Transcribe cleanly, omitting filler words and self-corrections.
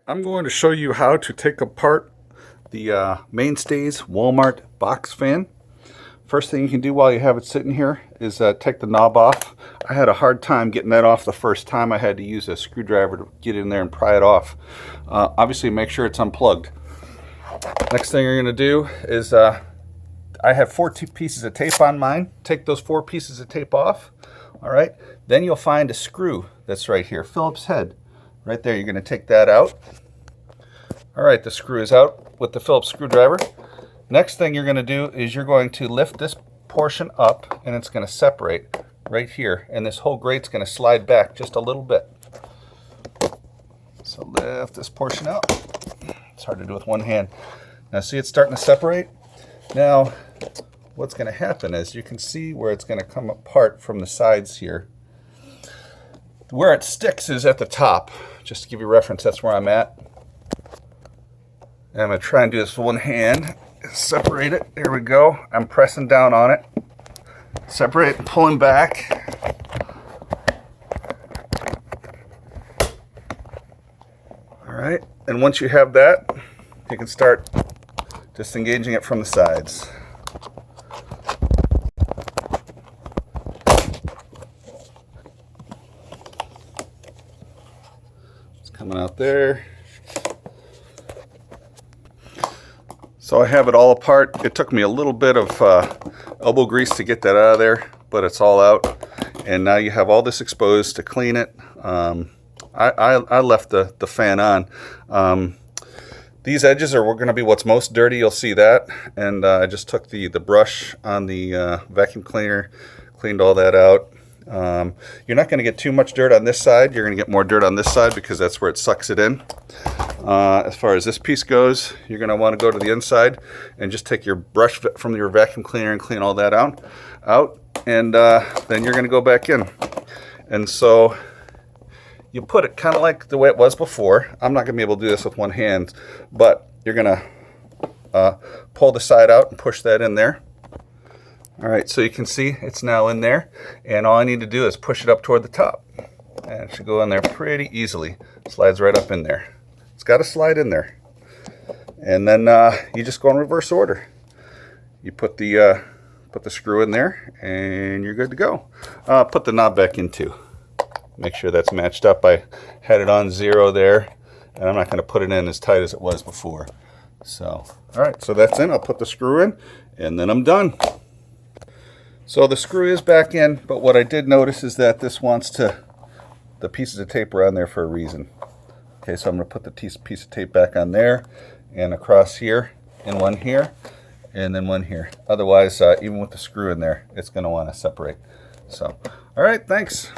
I'm going to show you how to take apart the Mainstays Walmart box fan. First thing you can do while you have it sitting here is take the knob off. I had a hard time getting that off the first time. I had to use a screwdriver to get in there and pry it off. Obviously make sure it's unplugged. Next thing you're going to do is, I have 4 pieces of tape on mine. Take those 4 pieces of tape off. All right. Then you'll find a screw that's right here, Phillips head. Right there, you're going to take that out. All right, the screw is out with the Phillips screwdriver. Next thing you're going to do is you're going to lift this portion up and it's going to separate right here. And this whole grate's going to slide back just a little bit. So lift this portion out. It's hard to do with one hand. Now see it's starting to separate? Now what's going to happen is you can see where it's going to come apart from the sides here. Where it sticks is at the top. Just to give you reference, that's where I'm at. And I'm going to try and do this with one hand. Separate it. There we go. I'm pressing down on it. Separate and pulling back. All right. And once you have that, you can start disengaging it from the sides. Coming out there. So I have it all apart. It took me a little bit of elbow grease to get that out of there, but it's all out. And now you have all this exposed to clean it. I left the fan on. These edges are going to be what's most dirty. You'll see that. And I just took the brush on the vacuum cleaner, cleaned all that out. You're not going to get too much dirt on this side. You're going to get more dirt on this side because that's where it sucks it in. As far as this piece goes, you're going to want to go to the inside and just take your brush from your vacuum cleaner and clean all that out. And then you're going to go back in. And so you put it kind of like the way it was before. I'm not going to be able to do this with one hand, but you're going to pull the side out and push that in there. All right, so you can see it's now in there, and all I need to do is push it up toward the top. And it should go in there pretty easily. Slides right up in there. It's got to slide in there. And then you just go in reverse order. You put the screw in there, and you're good to go. Put the knob back in too. Make sure that's matched up. I had it on 0 there, and I'm not going to put it in as tight as it was before. So, all right, so that's in. I'll put the screw in, and then I'm done. So the screw is back in, but what I did notice is that this wants to, the pieces of tape are on there for a reason. Okay, so I'm going to put the piece of tape back on there, and across here, and one here, and then one here. Otherwise, even with the screw in there, it's going to want to separate. So, all right, thanks.